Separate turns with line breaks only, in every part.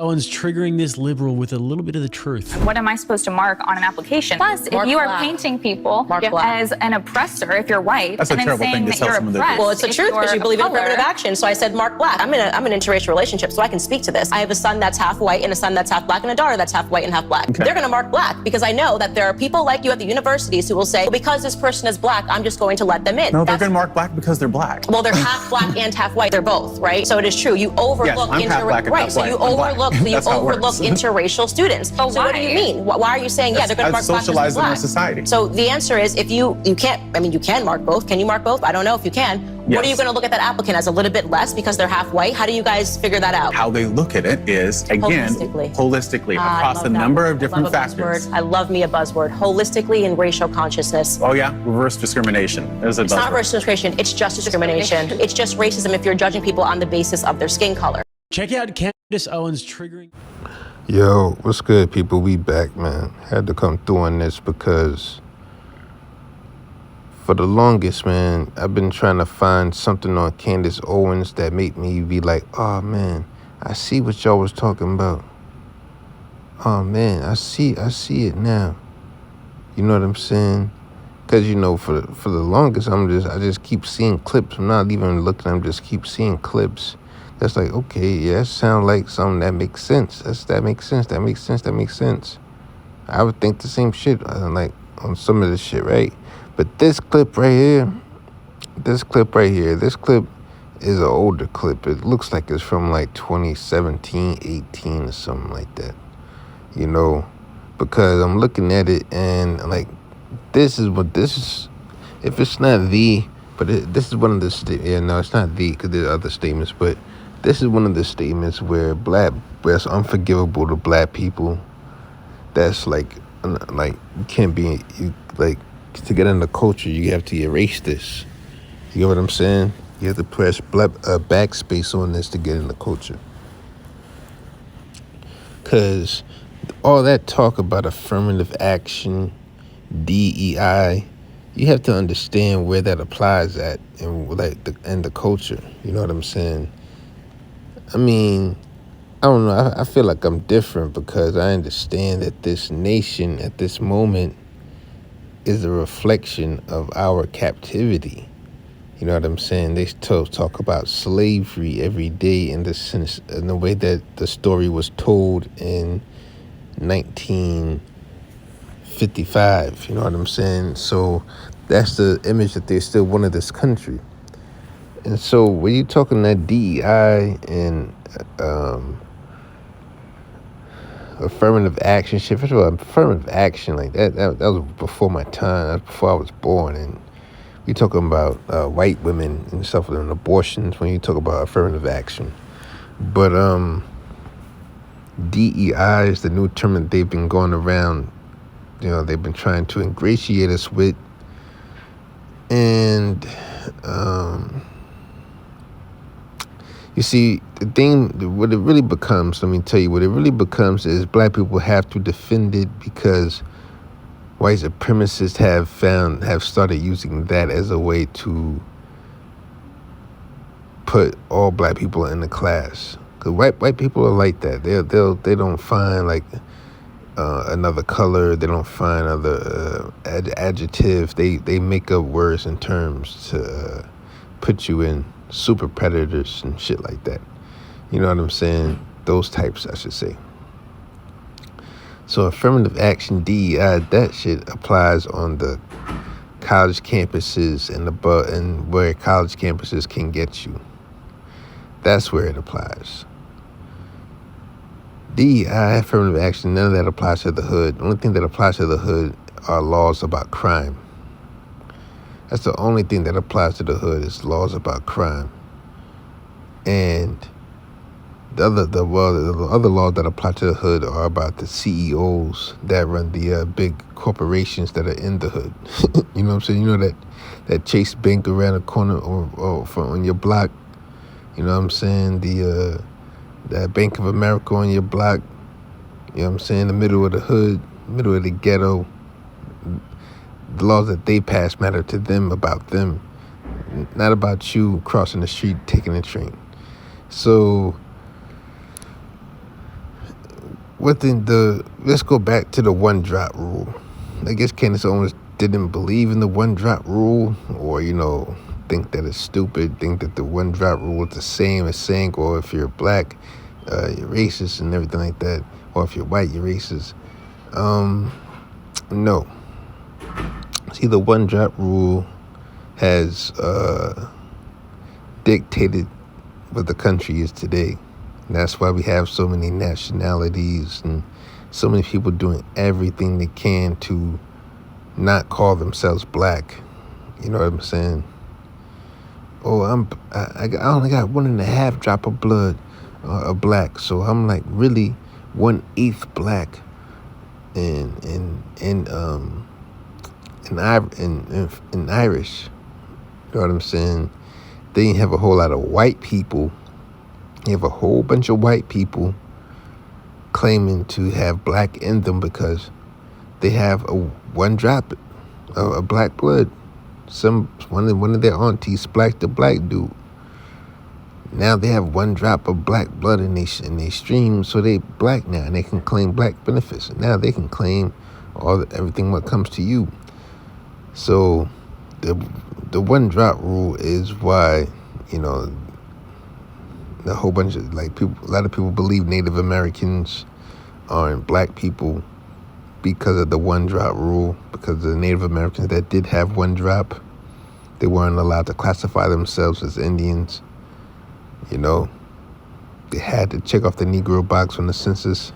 Owen's triggering this liberal with a little bit of the truth.
What am I supposed to mark on an application? Plus, if you are painting people as an oppressor, if you're white,
that's a terrible thing to tell someone to do.
Well, it's the truth because you believe in affirmative action. So I said mark black. I'm in an interracial relationship, so I can speak to this. I have a son that's half white and a son that's half black and a daughter that's half white and half black. Okay. They're going to mark black because I know that there are people like you at the universities who will say, well, because this person is black, I'm just going to let them in.
No, they're going to mark black because they're black.
Well, they're half black and half white. They're both, right? So it is true. You overlook interracial students. So what do you mean? Why are you saying, they're going to mark black
socialized in our society?
So the answer is, if you can't, you can mark both. Can you mark both? I don't know if you can. Yes. What are you going to look at that applicant as, a little bit less because they're half white? How do you guys figure that out?
How they look at it is, again, holistically across a number of different factors.
I love me a buzzword. Holistically and racial consciousness.
Oh yeah, reverse discrimination. It's
not reverse discrimination, it's just discrimination. It's just racism if you're judging people on the basis of their skin color.
Check out Candace Owen's triggering.
Yo, what's good, people? We back, man. Had to come through on this because for the longest, man, I've been trying to find something on Candace Owens that made me be like, oh, man, I see what y'all was talking about. Oh, man, I see it now. You know what I'm saying? Because, for the longest, I just keep seeing clips. I'm not even looking, I'm just keep seeing clips. That's like, okay, yeah, that sounds like something that makes sense. That makes sense. I would think the same shit, like, on some of this shit, right? But this clip right here, this clip is an older clip. It looks like it's from, like, 2017, 18 or something like that. Because I'm looking at it and, like, this is, if it's not this is one of the, it's not because there's other statements, but this is one of the statements where it's unforgivable to black people. That's like you can't be, to get in the culture, you have to erase this. You get what I'm saying? You have to press backspace on this to get in the culture. Because all that talk about affirmative action, DEI, you have to understand where that applies at in the culture. You know what I'm saying? I don't know. I feel like I'm different because I understand that this nation at this moment is a reflection of our captivity. You know what I'm saying? They talk about slavery every day in the way that the story was told in 1955. You know what I'm saying? So that's the image that they still wanted this country. And so when you're talking that DEI and affirmative action shit, first of all, affirmative action, like that was before my time. That's before I was born. And we talking about white women and stuff and abortions when you talk about affirmative action. But DEI is the new term that they've been going around. They've been trying to ingratiate us with. And you see, what it really becomes, let me tell you, what it really becomes is black people have to defend it because white supremacists have started using that as a way to put all black people in the class. Because white people are like that. They don't find like another color. They don't find other adjectives. They make up words and terms to put you in super predators and shit like that. You know what I'm saying? Those types, I should say. So affirmative action, DEI, that shit applies on the college campuses and where college campuses can get you. That's where it applies. DEI, affirmative action, none of that applies to the hood. The only thing that applies to the hood are laws about crime. That's the only thing that applies to the hood is laws about crime. And the other laws that apply to the hood are about the CEOs that run the big corporations that are in the hood. You know what I'm saying? You know that Chase Bank around the corner or on your block. You know what I'm saying? That Bank of America on your block. You know what I'm saying? The middle of the hood, middle of the ghetto. The laws that they pass matter to them, about them, not about you crossing the street, taking a train. So let's go back to the one drop rule. I guess Candace Owens didn't believe in the one drop rule, or think that it's stupid, think that the one drop rule is the same as saying, or if you're black, you're racist and everything like that, or if you're white, you're racist. No. See, the one drop rule has dictated what the country is today. And that's why we have so many nationalities and so many people doing everything they can to not call themselves black. You know what I'm saying? Oh, I only got 1.5 drop of blood of black, so I'm like really 1/8 black and Irish. You know what I'm saying? They didn't have a whole lot of white people. You have a whole bunch of white people claiming to have black in them because they have one drop of black blood. One of their aunties splashed a black dude. Now they have one drop of black blood in their stream, so they black now, and they can claim black benefits. Now they can claim everything what comes to you. So the one drop rule is why a whole bunch of people. A lot of people believe Native Americans aren't black people because of the one drop rule. Because the Native Americans that did have one drop, they weren't allowed to classify themselves as Indians. They had to check off the Negro box on the census.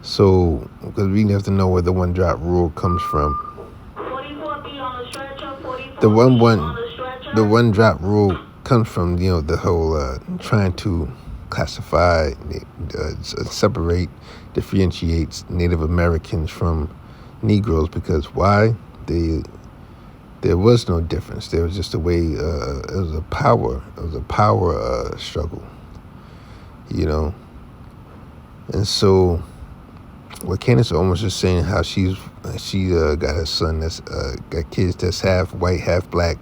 So, because we have to know where the one drop rule comes from. The one drop rule comes from the whole trying to classify, separate, differentiate Native Americans from Negroes, because why? There was no difference. There was just a way. It was a power struggle, And so, what Candace Owen was just saying, how she got a son that's got kids that's half white, half black,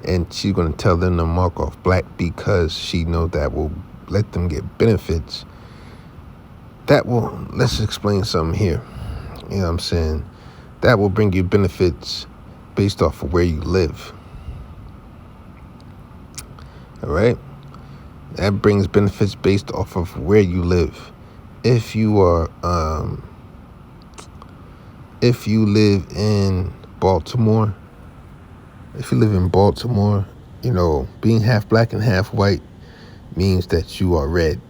and she's going to tell them to mark off black because she knows that will let them get benefits. Let's explain something here. You know what I'm saying? That will bring you benefits based off of where you live. All right? That brings benefits based off of where you live. If you live in Baltimore, being half black and half white means that you are red.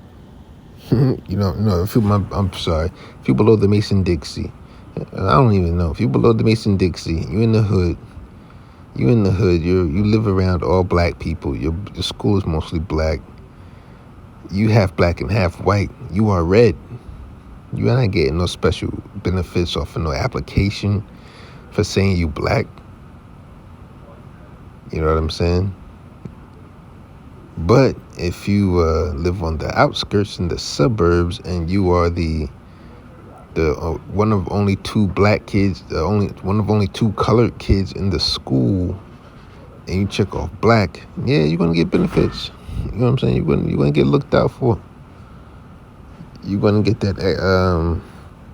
I'm sorry. If you're below the Mason-Dixie, I don't even know. If you're below the Mason-Dixie, you're in the hood. You live around all black people. Your school is mostly black. You half black and half white. You are red. You're not getting no special benefits off of no application for saying you black. You know what I'm saying? But if you live on the outskirts in the suburbs and you are the one of only two black kids, one of only two colored kids in the school, and you check off black, yeah, you're gonna get benefits. You know what I'm saying? You're gonna get looked out for. You're gonna get that.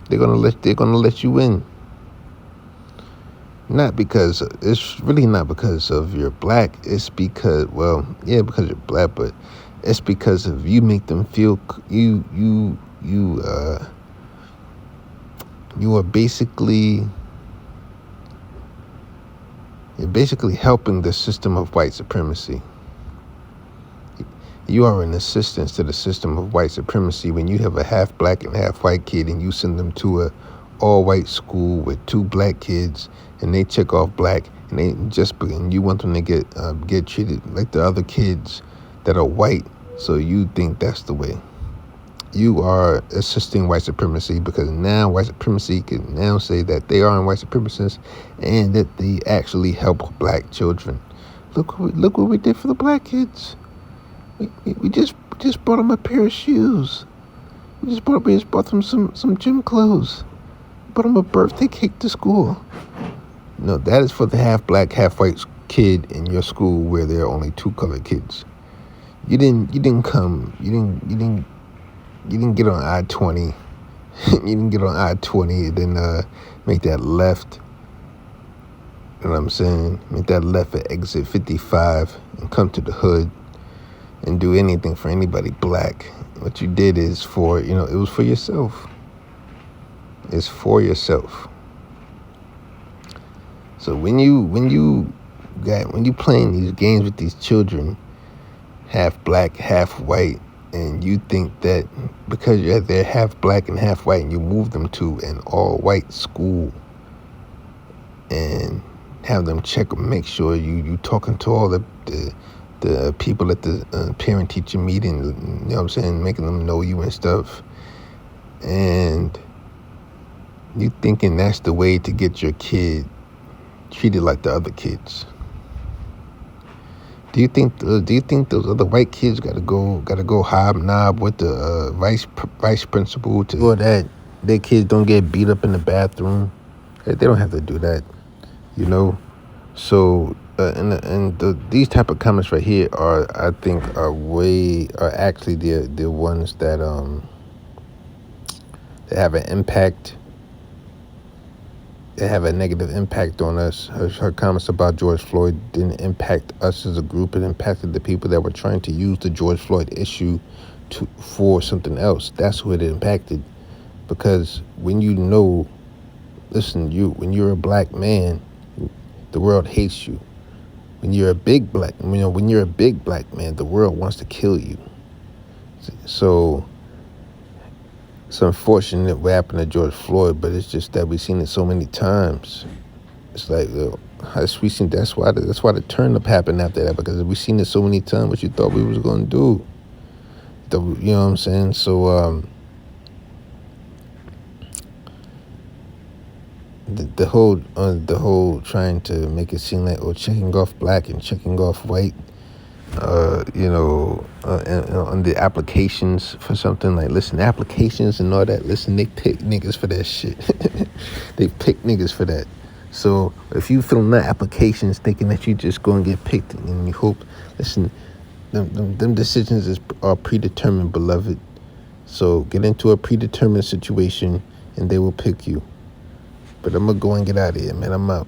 They're gonna let you in. It's really not because of you're black. It's because, because you're black, but it's because of you make them feel you are basically helping the system of white supremacy. You are an assistance to the system of white supremacy when you have a half black and half white kid and you send them to a all white school with two black kids and they check off black and you want them to get treated like the other kids that are white. So you think that's the way. You are assisting white supremacy because now white supremacy can now say that they aren't white supremacists and that they actually help black children. Look what we did for the black kids. We just bought them a pair of shoes. We just bought them some gym clothes. Bought them a birthday cake to school. No, that is for the half black, half white kid in your school where there are only two colored kids. You didn't get on I-20 You can get on I-20 and then make that left. You know what I'm saying? Make that left at exit 55 and come to the hood and do anything for anybody black. What you did is it was for yourself. It's for yourself. So when you playing these games with these children, half black, half white, and you think that because they're half black and half white and you move them to an all-white school and have them check, make sure you talking to all the people at the parent-teacher meeting, you know what I'm saying, making them know you and stuff, and you thinking that's the way to get your kid treated like the other kids. Do you think those other white kids gotta go hobnob with the vice principal to ensure that their kids don't get beat up in the bathroom? They don't have to do that, you know. So these type of comments right here are actually the ones that have an impact. They have a negative impact on us. Her comments about George Floyd didn't impact us as a group. It impacted the people that were trying to use the George Floyd issue for something else. That's who it impacted. Because when when you're a black man, the world hates you. When you're a big black man, the world wants to kill you. So it's unfortunate what happened to George Floyd, but it's just that we've seen it so many times. It's like that's why the turn up happened after that, because we've seen it so many times. What you thought we was gonna do? You know what I'm saying? So the whole trying to make it seem like checking off black and checking off white. On the applications for something, like, listen, applications and all that, listen, they pick niggas for that shit. They pick niggas for that. So if you fill in the applications thinking that you just go and get picked and you hope, listen, them decisions are predetermined, beloved. So get into a predetermined situation and they will pick you. But I'm gonna go and get out of here, man. I'm out.